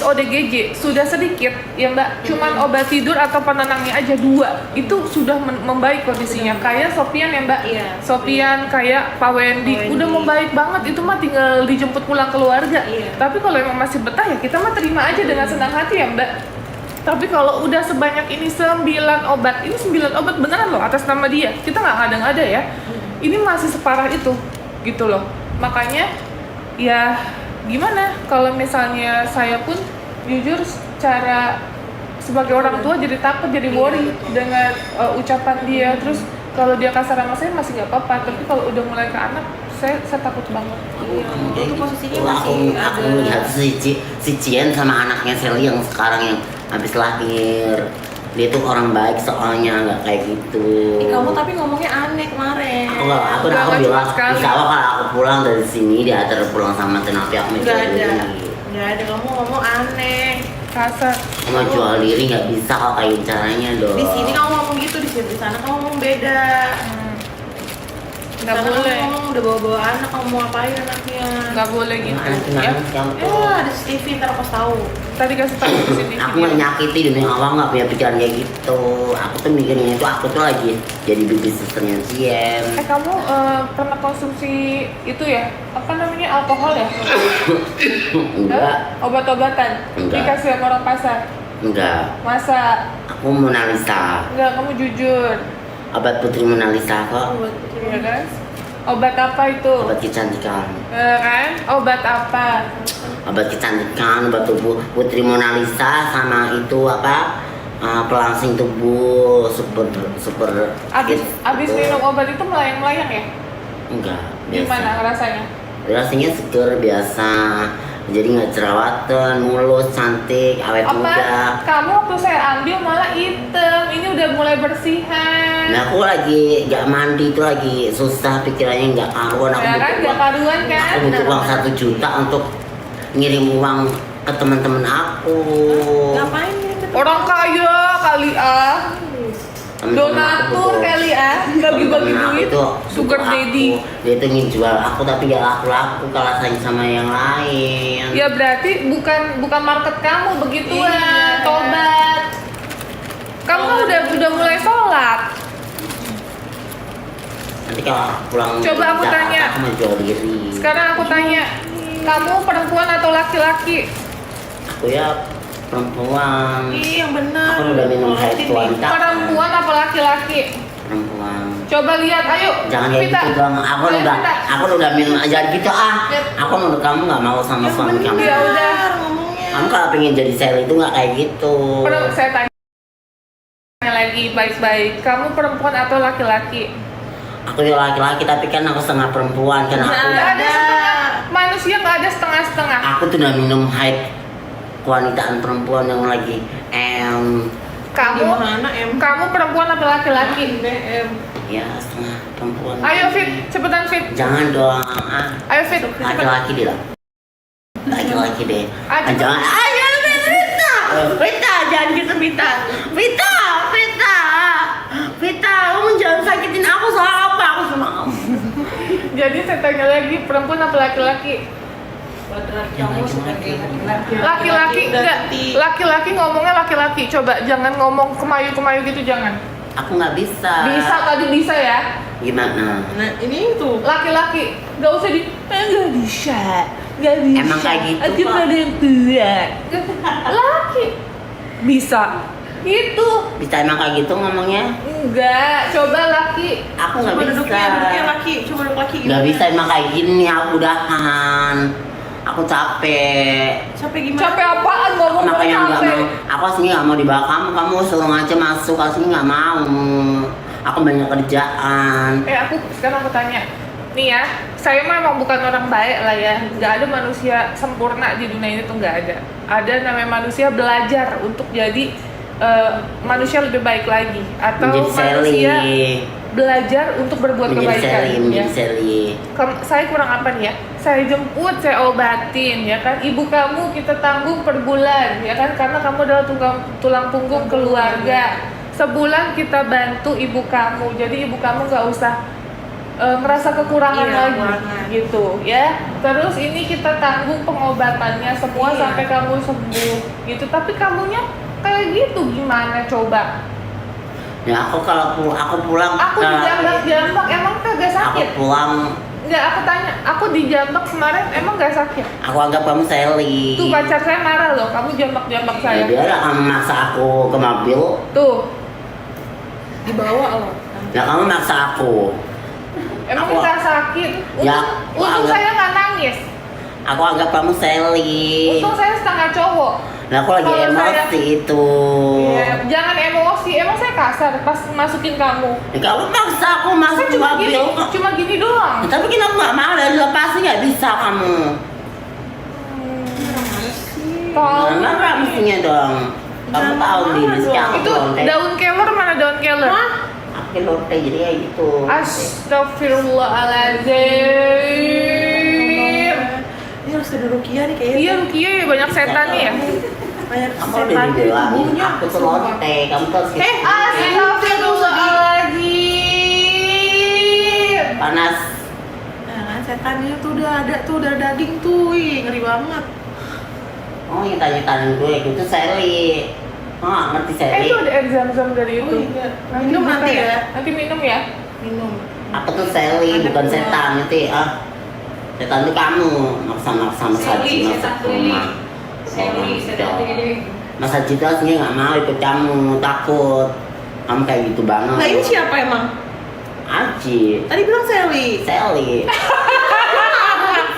ODGJ sudah sedikit ya Mbak, cuman obat tidur atau penenangnya aja 2 itu sudah membaik kondisinya. Kayak Sofian ya Mbak, Iya. Sofian kayak Pak Wendy udah membaik banget, itu mah tinggal dijemput pulang keluarga. Iya. Tapi kalau emang masih betah ya kita mah terima aja dengan senang hati ya Mbak. Tapi kalau udah sebanyak ini 9 obat, ini 9 obat beneran loh atas nama dia, kita nggak ngada-ngada ya. Ini masih separah itu gitu loh. Makanya ya gimana kalau misalnya saya pun jujur secara sebagai orang tua jadi takut, jadi worry dengan ucapan dia. Terus kalau dia kasar sama saya masih nggak apa-apa, tapi kalau udah mulai ke anak saya takut banget. Itu posisinya masih aku melihat si Cien sama anaknya Sally yang sekarang yang habis lahir, dia tuh orang baik soalnya, nggak kayak gitu. Kamu tapi ngomongnya aneh kemarin. Aku bilang insya Allah kalau aku pulang dari sini dia antar pulang sama Tenapi aku Nggak ada, kamu ngomong aneh, Kasar. Cuma jual diri nggak bisa kalau kayak caranya dong. di sini kamu ngomong gitu, di sana kamu ngomong beda. Nggak Karena boleh. kamu udah bawa anak, kamu mau ngapain anaknya? Nggak boleh gitu ya. Ada CCTV, ntar aku tahu. Tadi kasih tahu di sini. Aku nggak nyakiti demi Allah, nggak punya pikiran kayak gitu. Aku tuh mikirnya itu aku tuh lagi jadi baby sisternya Cien. Kamu pernah konsumsi itu ya? Apa namanya, alkohol ya? Enggak, Obat-obatan? Enggak. Dikasih sama orang pasar? enggak. Masa? Aku Mona Lisa, Enggak, kamu jujur. obat putri Mona Lisa kok. Iya kan? Obat apa itu? Obat kecantikan, Kan? Obat apa? obat kecantikan, obat tubuh putri Mona Lisa sama itu apa? Pelangsing tubuh super Abis minum obat itu melayang-melayang ya? enggak, biasa. Gimana rasanya? Rasanya seger biasa, jadi nggak jerawatan, mulus, cantik, awet muda. Apa? Kamu waktu saya ambil malah hitam, ini udah mulai bersihan. Nah aku lagi nggak mandi tuh lagi susah pikirannya, nggak karuan. Aku Ya kan, nggak karuan kan? Aku butuh uang 1 juta untuk ngirim uang ke teman-teman aku. Ngapain ini? Orang kaya kali Temen-temen aku donatur butuh. kali bagi-bagi Temen aku duit, itu sugar butuh daddy. aku. Dia tuh ingin jual aku tapi gak laku-laku kalah saing sama yang lain. Ya berarti bukan market kamu begituan. Iya. Tobat. Kamu kan udah mulai sholat. Nanti kalau aku pulang Coba aku Jakarta, tanya. aku mau jual diri. Sekarang aku tanya, kamu perempuan atau laki-laki? Aku ya perempuan. Yang benar. Aku udah minum haid wanita. Perempuan apa laki-laki? Perempuan. Coba lihat, ayo. Jangan kayak Vita. gitu dong. Aku Ayo, udah Vita. minum aja gitu Aku menurut kamu nggak mau sama suami kamu. Ya udah. Ngomongnya. Kamu kalau pengen jadi Sally itu nggak kayak gitu. Saya tanya lagi baik-baik. Kamu perempuan atau laki-laki? Aku ya laki-laki tapi kan aku setengah perempuan kan aku. Nggak ada setengah. Manusia nggak ada setengah-setengah. Aku tuh udah minum haid kewanitaan perempuan yang lagi Kamu perempuan atau laki-laki? ya setengah perempuan. Ayo Fit, cepetan Fit. Jangan dong Ayo Fit, laki-laki deh lah. Laki-laki deh. Ayo. Jangan. Ayo Vita, jangan gitu Vita. Vita, kamu jangan sakitin aku soal apa? Aku sama kamu. Jadi saya tanya lagi, perempuan atau laki-laki? Kamu sebagai Laki-laki enggak. Laki-laki ngomongnya laki-laki. Coba jangan ngomong kemayu-kemayu gitu, jangan. Aku nggak bisa. Bisa tadi bisa ya. Gimana? Nah ini tuh. Laki-laki nggak usah nggak bisa. Nggak bisa. Emang kayak gitu, Aku Pak. ada yang kuat. Laki bisa. Itu Bisa emang kayak gitu ngomongnya? enggak. Coba laki. Aku nggak Coba bisa. duduknya laki. Coba duduk laki. Nggak bisa emang kayak gini. Aku udahan. Aku capek. Capek gimana? Capek apaan ngomong Makanya nggak capek? mau. Aku asli nggak mau dibawa kamu. Kamu suruh aja masuk. Asli nggak mau. Aku banyak kerjaan. Aku sekarang aku tanya. Nih ya, saya memang bukan orang baik lah ya. Nggak ada manusia sempurna di dunia ini tuh, nggak ada. Ada namanya manusia belajar untuk jadi manusia lebih baik lagi, atau Menjadi manusia Sally. belajar untuk berbuat Menjadi kebaikan. Sally. Menjadi Ya. Sally. Saya kurang apa nih ya? Saya jemput, saya obatin, ya kan? Ibu kamu kita tanggung per bulan, ya kan? Karena kamu adalah tulang punggung keluarga. Sebulan kita bantu ibu kamu, jadi ibu kamu nggak usah ngerasa kekurangan Iya, lagi kekurangan. gitu ya. Terus ini kita tanggung pengobatannya semua Iya. sampai kamu sembuh gitu. Tapi kamunya kayak gitu gimana coba? Ya aku aku pulang Aku dijambak-jambak emang kagak aku sakit? pulang Enggak, aku tanya, aku dijambak kemarin emang gak sakit? aku anggap kamu Sally. Tuh pacar saya marah loh, kamu jambak-jambak Ya, saya. dia lah kamu maksa aku ke mobil. Tuh, Dibawa loh. Ya kamu maksa aku. emang Aku- kita sakit? Ya, Untung aku anggap- saya nggak nangis. Aku anggap kamu Sally. Untung saya setengah cowok. Nah, aku lagi Kalau emosi itu. Ya, jangan emosi, emang saya kasar pas masukin kamu. Ya, kamu maksa aku Saya masuk ke cuma mobil. gini, cuma gini doang. Ya, tapi kenapa nggak mau dan lepasin nggak bisa kamu? Tahu. Marah mestinya dong. Kamu Jangan tahu marah nih, dong. sekarang Itu daun keler mana daun keler? Aku lonte jadi kayak gitu. Astagfirullahaladzim. Ini harus ada Rukia nih kayaknya. Iya Rukia ya banyak setan nih ya. Banyak Kamu udah setan di dibilangin tubuhnya. aku tuh lonte, kamu tuh harus gitu. Astagfirullahaladzim. Panas. Nah kan setannya tuh udah ada tuh, udah daging tuh. Ih, ngeri banget. Oh, yang tanya-tanya gue itu Sally. Oh, nggak ngerti Sally. Itu ada air zam-zam dari Oh, itu. iya. Minum buka nanti ya. Nanti minum ya. Minum. Aku tuh Sally, Ada bukan dua. setan nanti. Setan itu kamu maksa-maksa Mas Haji masuk ke rumah. Mas Haji itu aslinya nggak mau ikut kamu, takut. Kamu kayak gitu banget. Nah ini siapa emang? Haji. Tadi bilang Sally. Sally.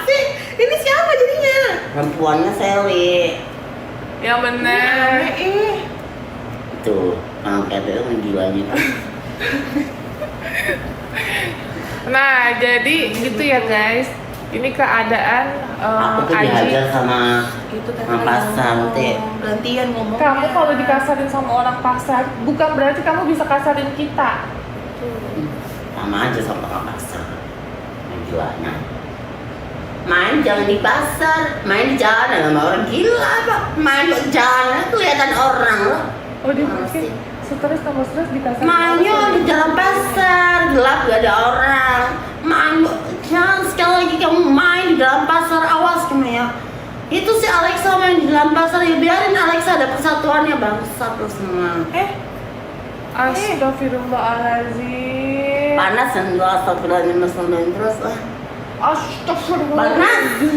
Sih, ini siapa jadinya? Perempuannya Sally. Ya bener. Aneh Itu, kalau kayak itu gilanya. Nah, jadi gitu ya guys. Ini keadaan Aku tuh Aji. dihajar sama Itu tadi orang pasar, Teh. gantian ngomong. Kamu kalau dikasarin sama orang pasar, bukan berarti kamu bisa kasarin kita. Sama aja sama orang pasar. Yang gilanya. Main jangan di pasar, main di jalanan sama orang gila pak. Main di jalanan kelihatan orang loh. Oh dia mungkin stres tambah stres dikasarin. Mainnya di jalan pasar, gelap gak ada orang. Main, jangan sekali lagi kamu main di dalam pasar, awas kamu ya. Itu si Alexa main di dalam pasar, ya biarin Alexa ada persatuannya, bangsat lo semua. Astagfirullahaladzim. Panas kan gua astagfirullahaladzim terus lah. Astagfirullahaladzim.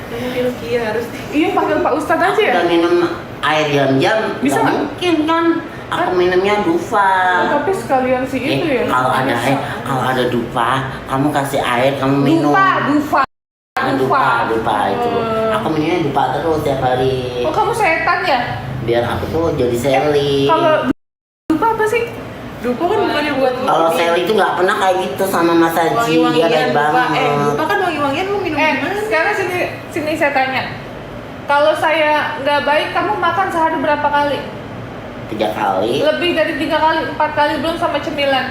Ini Rukia harus Iya panggil Pak Ustadz aja ya. Udah minum air jam-jam, Bisa nggak nggak? mungkin kan. Aku minumnya Dufa. Tapi sekalian si itu ya. Kalau ada air, kalau ada Dufa, kamu kasih air, kamu minum. Dufa. Dufa itu. Aku minumnya Dufa terus tiap hari. Oh kamu setan ya? Biar aku tuh jadi Sally. Kalau Dufa apa sih? Dupa kan bukannya buat Kalau Sally itu nggak pernah kayak gitu sama Mas Haji, dia baik banget. Dupa kan wangi-wangian lu minum gimana? Sekarang sini saya tanya. Kalau saya nggak baik, kamu makan sehari berapa kali? 3 kali. Lebih dari 3 kali, 4 kali belum sama cemilan.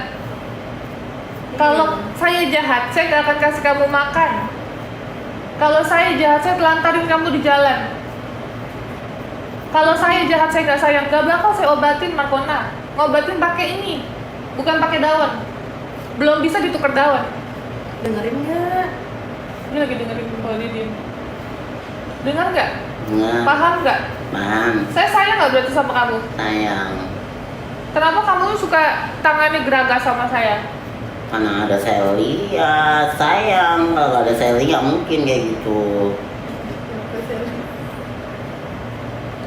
Kalau saya jahat, saya nggak akan kasih kamu makan. Kalau saya jahat, saya telantarin kamu di jalan. Kalau saya jahat, saya nggak sayang, nggak bakal saya obatin Markona. Ngobatin pakai ini, bukan pakai daun. Belum bisa ditukar daun. Dengerin nggak? Ini lagi dengerin kalau dia diem. Dengar nggak? Nggak, Paham nggak? paham, Saya sayang nggak berarti sama kamu? sayang. Kenapa kamu suka tangannya geragas sama saya? Karena ada Sally, ya sayang. Kalau nggak ada Sally nggak mungkin kayak gitu.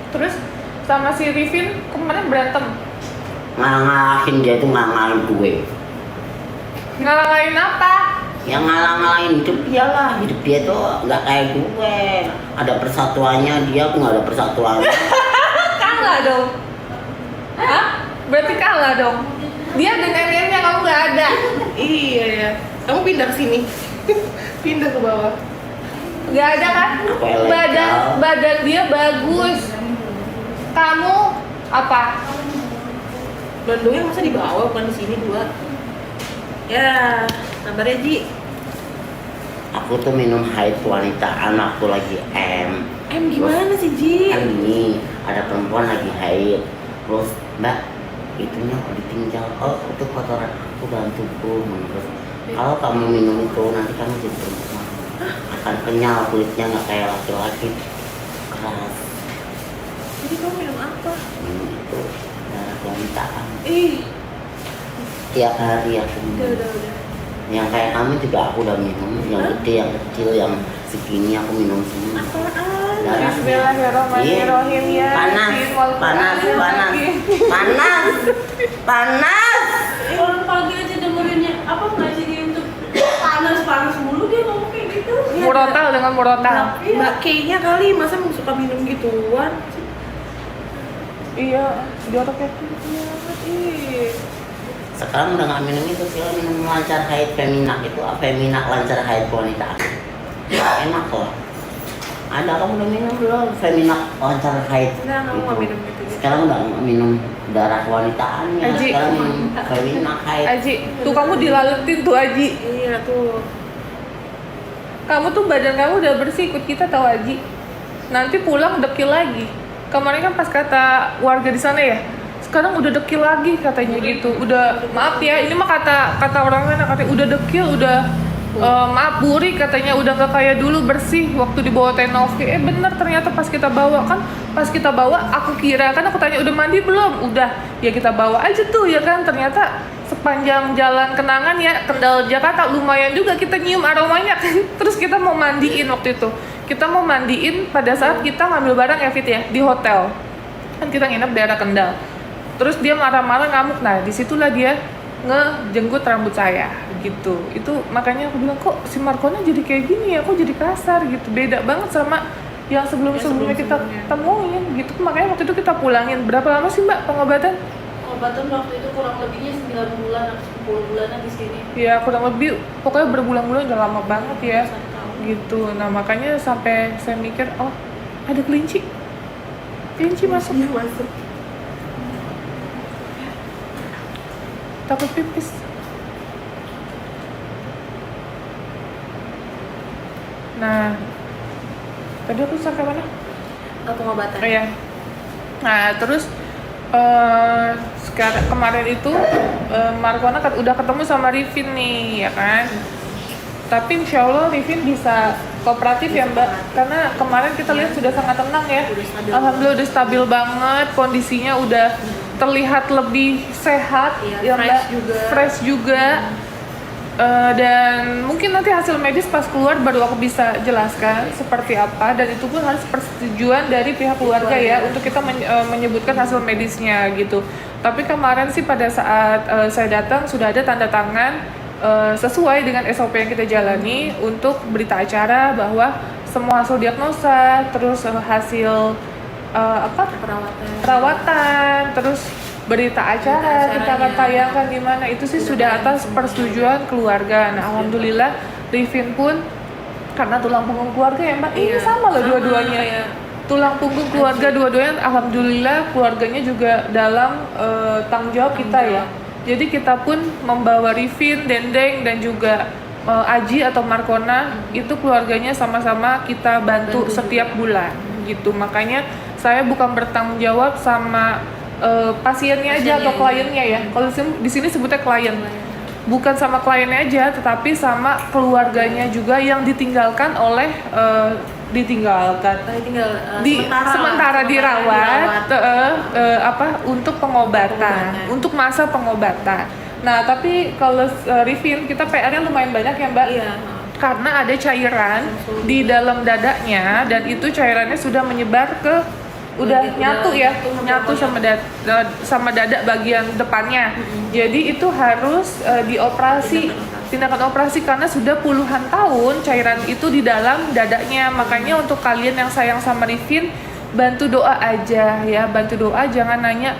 Terus sama si Rifin kemarin berantem. Ngalah-ngalahin dia itu ngalah-ngalahin gue. Ngalah-ngalahin apa? Yang ngalah-ngalahin hidup dia lah. Hidup dia tuh nggak kayak gue. Ada persatuannya, dia aku nggak ada persatuannya. Kalah dong. Hah? Berarti kalah dong. Dia ada neneknya, kamu nggak ada. Iya ya. Kamu pindah ke sini. Pindah ke bawah. Nggak ada kan? Apa ilegal? Badan dia bagus. Kamu apa? Bandungnya masa di bawah bukan di sini dua. Ya, sabar ya Ji. Aku tuh minum haid wanita anakku lagi M. Gimana sih Ji? Kan gini, ada perempuan lagi haid. Terus Mbak, itunya kok ditinggal, oh itu kotoran aku dalam tubuh menurut. Kalau kamu minum itu nanti kamu jadi perempuan, akan kenyal kulitnya nggak kayak laki-laki keras. Jadi kamu minum apa? Minum itu darah wanita. Ih, Tiap hari aku minum. udah. Yang kayak kamu juga aku udah minum, yang gede, yang kecil, yang segini aku minum semua. Apaan? Darah. Bismillahirrahmanirrahim ya. Panas, Yasin, panas, wal panas, Qur'anil panas, panas. Orang pagi aja dengerinnya apa ngaji dia untuk panas mulu dia ngomong kayak gitu. Hakim. Murotal dengan murotal. Mbak kayaknya kali masa suka minum gituan. Iya, di otaknya. Ih. Sekarang udah nggak minum itu sih, minum lancar haid Feminak itu, Feminak lancar haid wanita. Enak kok. Ada kamu udah minum belum Feminak lancar haid? Nah, kamu nggak minum gitu. Sekarang udah nggak minum darah wanitaannya, Aji. sekarang minum Feminak haid. Aji, tuh kamu dilaletin tuh Aji. Iya tuh. Kamu tuh badan kamu udah bersih, ikut kita tahu Aji. Nanti pulang dekil lagi. Kemarin kan pas kata warga di sana ya, sekarang udah dekil lagi katanya gitu. Udah maaf ya, ini mah kata orang sana katanya udah dekil, udah maaf burik katanya, udah gak kayak dulu bersih waktu dibawa Tenovi. Bener ternyata pas kita bawa kan, pas kita bawa aku kira kan aku tanya udah mandi belum? Udah, ya kita bawa aja tuh ya kan. Ternyata sepanjang jalan kenangan ya Kendal Jakarta lumayan juga kita nyium aromanya kan. Terus kita mau mandiin waktu itu. Kita mau mandiin pada saat kita ngambil barang ya Fit ya di hotel. Kan kita nginep daerah Kendal. Terus dia marah-marah ngamuk. Nah, disitulah dia ngejenggut rambut saya gitu. Itu makanya aku bilang kok si Markona jadi kayak gini ya, kok jadi kasar gitu. Beda banget sama yang sebelumnya kita temuin gitu. Makanya waktu itu kita pulangin. Berapa lama sih Mbak pengobatan? Pengobatan waktu itu kurang lebihnya 9 bulan atau 10 bulanan di sini. Ya kurang lebih, pokoknya berbulan-bulan udah lama banget ya. 1 tahun. Gitu. Nah makanya sampai saya mikir, oh ada kelinci masuk. Iya, masuk. Takut pipis. Nah tadi aku sampai mana? Pengobatan. Oh ya. Nah terus sekarang kemarin itu Markona udah ketemu sama Rifin nih ya kan. Tapi insya Allah Rifin bisa kooperatif ya Mbak, karena kemarin kita lihat sudah sangat tenang ya. Alhamdulillah udah stabil banget, kondisinya udah terlihat lebih sehat Iya, ya fresh Mbak, juga. fresh juga. Dan mungkin nanti hasil medis pas keluar baru aku bisa jelaskan seperti apa, dan itu pun harus persetujuan dari pihak keluarga ya untuk kita menyebutkan hasil medisnya gitu. Tapi kemarin sih pada saat saya datang sudah ada tanda tangan sesuai dengan SOP yang kita jalani untuk berita acara bahwa semua hasil diagnosa, terus hasil perawatan, terus berita acara kita akan tayangkan di mana itu sih sudah atas persetujuan keluarga. Nah, alhamdulillah Rifin pun karena tulang punggung keluarga ya Mbak, ini sama loh dua-duanya. Ya. Tulang punggung keluarga dua-duanya, alhamdulillah keluarganya juga dalam tanggung jawab kita ya. Jadi kita pun membawa Rifin, Dendeng dan juga Aji atau Markona itu keluarganya sama-sama kita bantu setiap bulan gitu. Makanya saya bukan bertanggung jawab sama pasiennya aja atau kliennya ya. Kalau di sini sebutnya klien. Bukan sama kliennya aja, tetapi sama keluarganya juga yang ditinggalkan oleh sementara dirawat. Untuk pengobatan, untuk masa pengobatan. Nah, tapi kalau Rifin kita PR-nya lumayan banyak ya Mbak. Iya. Karena ada cairan di dalam dadanya dan itu cairannya sudah menyebar ke nyatu sama dada bagian depannya. Jadi itu harus dioperasi, tindakan operasi karena sudah puluhan tahun cairan itu di dalam dadanya. Makanya untuk kalian yang sayang sama Rifin, bantu doa aja ya, bantu doa, jangan nanya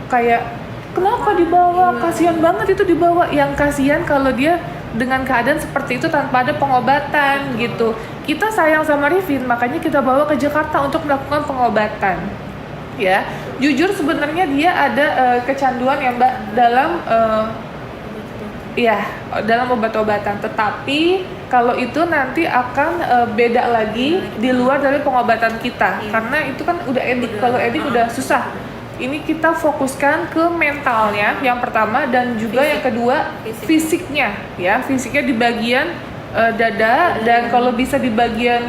kayak kenapa dibawa, kasihan banget itu dibawa. Yang kasihan kalau dia dengan keadaan seperti itu tanpa ada pengobatan gitu. Kita sayang sama Rifin, makanya kita bawa ke Jakarta untuk melakukan pengobatan. Ya, jujur sebenarnya dia ada kecanduan ya Mbak dalam obat-obatan. Tetapi kalau itu nanti akan beda lagi di luar dari pengobatan kita, karena itu kan udah edik. Kalau edik udah susah. Ini kita fokuskan ke mentalnya yang pertama, dan juga Fisik. yang kedua Fisik. fisiknya ya. Fisiknya di bagian dada, dan kalau bisa di bagian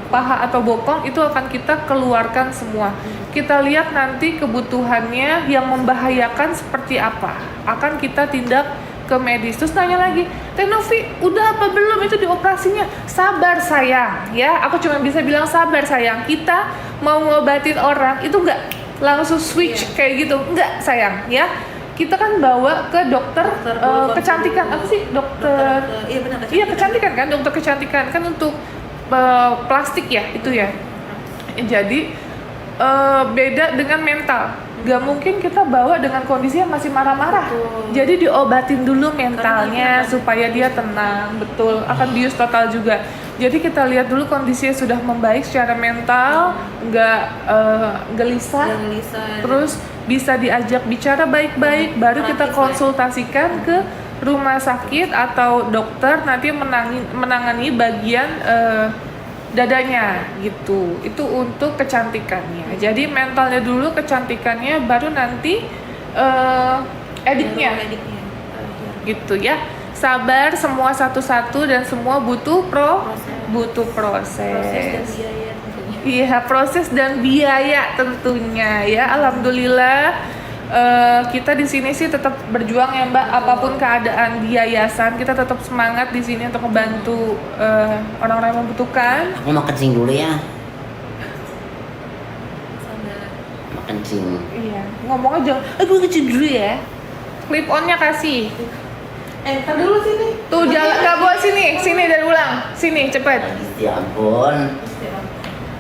paha atau bokong itu akan kita keluarkan semua. Kita lihat nanti kebutuhannya yang membahayakan seperti apa, akan kita tindak ke medis. Terus nanya lagi, Teh Novi, udah apa belum itu dioperasinya? Sabar sayang ya, aku cuma bisa bilang sabar sayang. Kita mau ngobatin orang itu nggak langsung switch kayak gitu, nggak sayang ya. Kita kan bawa ke dokter, dulu, kecantikan, apa sih dokter? iya benar, Iya kecantikan kan, dokter kecantikan kan untuk plastik ya itu ya. Jadi beda dengan mental. Gak mungkin kita bawa dengan kondisi yang masih marah-marah. Betul. Jadi diobatin dulu mentalnya Karena supaya dia tenang. Betul, akan bius total juga. Jadi kita lihat dulu kondisinya sudah membaik secara mental, nggak gelisah. Yang Lisa Terus bisa diajak bicara baik-baik, baru kita Praktis, konsultasikan ke rumah sakit atau dokter nanti menangani bagian dadanya gitu. Itu untuk kecantikannya. Jadi mentalnya dulu, kecantikannya, baru nanti editnya mediknya. gitu ya. Sabar, semua satu-satu, dan semua butuh Proses dan proses. biaya tentunya. Iya, proses dan biaya tentunya ya. Alhamdulillah kita di sini sih tetap berjuang ya Mbak. Apapun keadaan di yayasan, kita tetap semangat di sini untuk membantu orang-orang yang membutuhkan. Aku mau kencing dulu ya. Sabar. Mau kencing. Iya, ngomong aja. Gue kecil dulu ya. Clip onnya kasih. Ntar dulu sini. Tuh jalan, nggak buat sini dari ulang. Sini cepet. Ya ampun.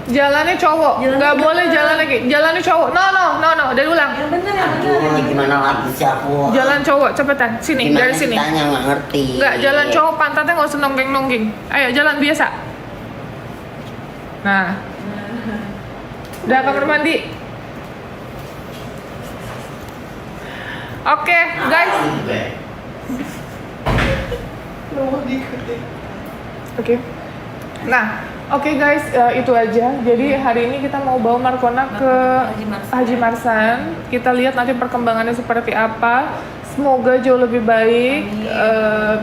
Jalannya cowok, Jalannya nggak bener. boleh jalan lagi. Jalannya cowok. No, dari ulang. Yang bener, yang Aduh, bener. gimana lagi sih aku? Jalan cowok, cepetan. Sini, Gimana dari sini. ceritanya nggak ngerti. Nggak, jalan cowok pantatnya nggak usah nonggeng-nonggeng. Ayo, jalan biasa. Nah. Udah kamar mandi. Oke, guys. Oke. Nah, oke guys, itu aja. Jadi hari ini kita mau bawa Markona ke Haji Marsan. Kita lihat nanti perkembangannya seperti apa. Semoga jauh lebih baik,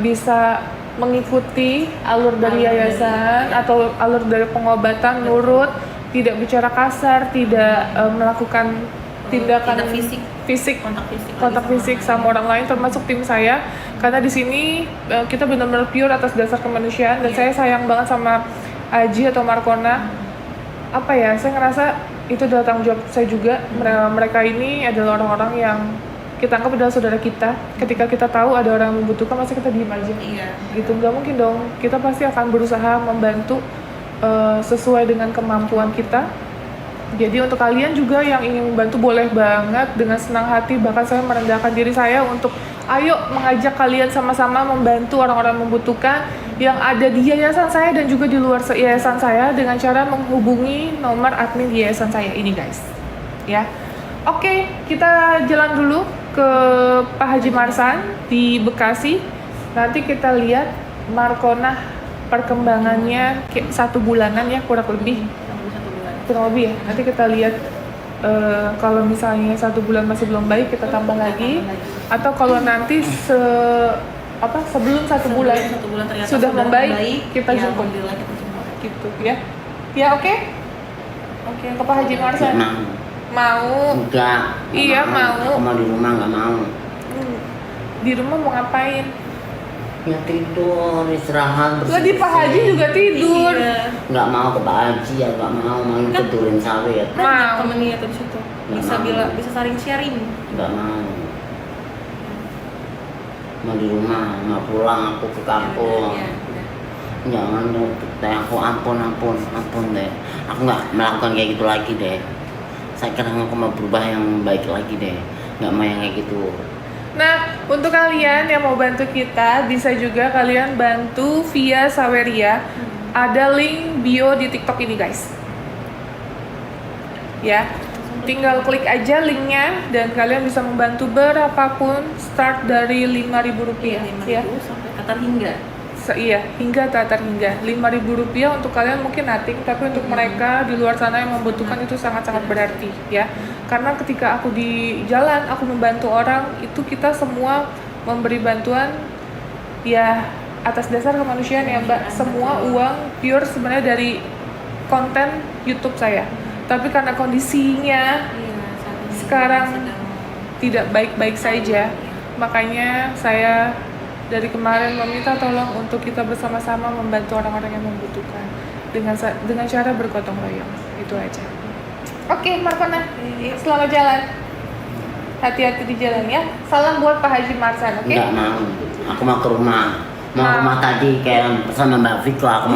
bisa mengikuti alur dari yayasan atau alur dari pengobatan, nurut, tidak bicara kasar, tidak melakukan tindakan Tindak fisik. kontak fisik sama orang lain, termasuk tim saya, karena di sini kita benar-benar pure atas dasar kemanusiaan. Dan saya sayang banget sama Aji atau Markona. Apa ya, saya ngerasa itu adalah tanggung jawab saya juga. Mereka ini adalah orang-orang yang kita anggap adalah saudara kita. Ketika kita tahu ada orang yang membutuhkan, masa kita diem aja? Iya. Gitu, nggak mungkin dong. Kita pasti akan berusaha membantu sesuai dengan kemampuan kita. Jadi untuk kalian juga yang ingin membantu, boleh banget dengan senang hati. Bahkan saya merendahkan diri saya untuk ayo mengajak kalian sama-sama membantu orang-orang membutuhkan yang ada di yayasan saya dan juga di luar yayasan saya, dengan cara menghubungi nomor admin di yayasan saya ini guys. Ya, oke, kita jalan dulu ke Pak Haji Marsan di Bekasi. Nanti kita lihat Markona perkembangannya kayak 1 bulanan ya, kurang lebih ya. Nanti kita lihat kalau misalnya 1 bulan masih belum baik, kita tambah lagi. Atau kalau nanti sebelum 1 bulan ternyata sudah membaik, kita ya, jemput. alhamdulillah kita jemput. Gitu ya. Ya oke. Oke, ke Pak Haji Marsan. Mau? Enggak. Iya, mau. Aku mau di rumah, nggak mau. Di rumah mau ngapain? Ya tidur, istirahat. Lah di Pak Haji juga tidur. Iya. Nggak mau ke Pak Haji ya, nggak mau main Kan- tidurin sawit. Mau. Temennya tuh di situ. Bisa Nggak mau. bisa saling sharing. Nggak mau. Mau di rumah, mau pulang aku ke kampung. Iya. Jangan deh, aku ampun deh. Aku nggak melakukan kayak gitu lagi deh. Sekarang aku mau berubah yang baik lagi deh. Nggak mau yang kayak gitu. Nah, untuk kalian yang mau bantu kita, bisa juga kalian bantu via Saweria. Ada link bio di TikTok ini, guys. Ya, tinggal klik aja linknya dan kalian bisa membantu berapapun, start dari Rp5.000 Iya, ya. 5.000 sampai Qatar hingga. Iya, hingga tak terhingga. Rp5.000 untuk kalian mungkin nothing, tapi untuk mereka di luar sana yang membutuhkan itu sangat-sangat berarti ya. Karena ketika aku di jalan, aku membantu orang, itu kita semua memberi bantuan ya atas dasar kemanusiaan ya Mbak. Semua uang pure sebenarnya dari konten YouTube saya. Tapi karena kondisinya Iya, saat ini sekarang sedang tidak baik-baik saja, makanya saya dari kemarin meminta tolong untuk kita bersama-sama membantu orang-orang yang membutuhkan dengan cara bergotong royong. Itu aja. Oke, Markona, selamat jalan. Hati-hati di jalan ya. Salam buat Pak Haji Marsan, oke? Nggak mau. Aku mau ke rumah. Mau ke rumah tadi kayak sama Mbak Viko. Aku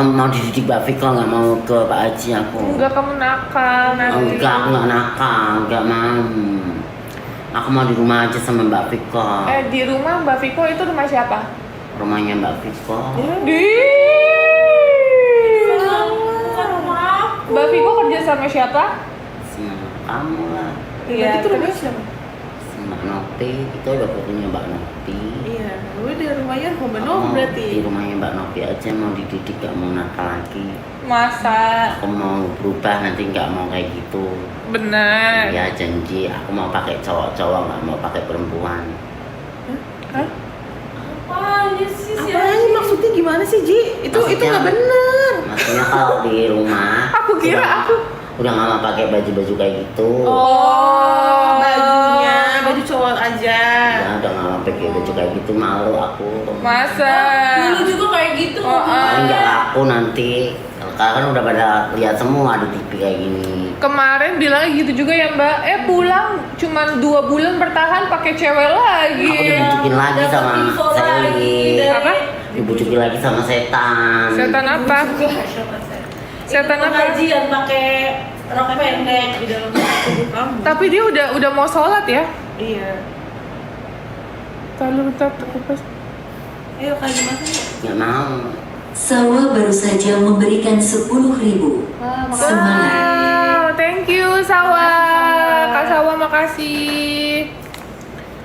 mau dididik Mbak Viko, nggak mau ke Pak Haji aku. Enggak, kamu nakal nanti. Enggak, aku nggak nakal, nggak mau. Aku mau di rumah aja sama Mbak Viko. Di rumah Mbak Viko itu rumah siapa? Rumahnya Mbak Viko. Di. Mbak Viko kerja sama siapa? Sama kamu lah. Iya, itu rumah terus siapa? Sama Nopi. Kita udah punya Mbak Nopi. Iya, lu di rumahnya Mbak Aku Noh mau berarti. di rumahnya Mbak Nopi aja, mau dididik, gak mau nakal lagi. masa Aku mau berubah nanti, nggak mau kayak gitu. benar. Ya janji, aku mau pakai cowok-cowok, nggak mau pakai perempuan. Hah? Apanya sih? Apanya maksudnya gimana sih, Ji? Itu Maksudnya- nggak bener. Maksudnya kalau di rumah Aku kira udah- aku. udah nggak mau pakai baju-baju kayak gitu. Oh, Bajunya, baju cowok aja. Ya udah nggak mau pakai baju kayak gitu, malu aku. Masa? Dulu juga kayak gitu. Oh, Paling nggak laku nanti. Sekarang kan udah pada lihat semua di TV kayak gini. Kemarin bilang gitu juga ya Mbak. Pulang cuman 2 bulan bertahan pakai cewek lagi. Aku dibujukin lagi Dapet sama info lagi Sally. dari- Apa? Dibujukin lagi sama setan. Setan apa? Setan Ikut apa? pengajian pakai rok pendek. Di dalam tubuh kamu. Tapi dia udah mau sholat ya? Iya. Lalu tetap pas. Ayo kayak gimana sih? Nggak mau. Sawa baru saja memberikan 10.000. Semangat. Wow, thank you Sawa. Kak Sawa makasih.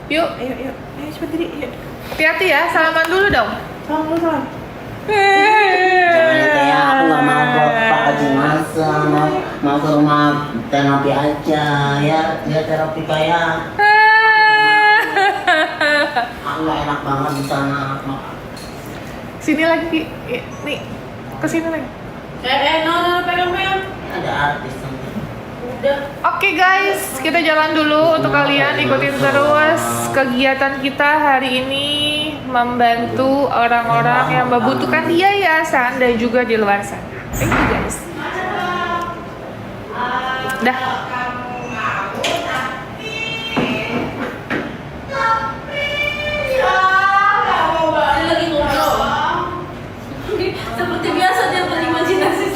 Yuk, Ayo cepet diri. Yuk. hati-hati ya. Salaman dulu dong. Salam. Jangan kayak aku nggak mau ke Pak Haji Masa, mau ke rumah terapi aja ya, dia terapi kayak aku nggak enak banget di sana. Sini lagi, Ki. Nih, kesini lagi. No, pegang-pegang. Ada artis nanti. Udah. Oke guys, kita jalan dulu untuk kalian ikutin terus kegiatan kita hari ini membantu orang-orang yang membutuhkan di yayasan dan juga di luar sana. Thank you guys. Dah.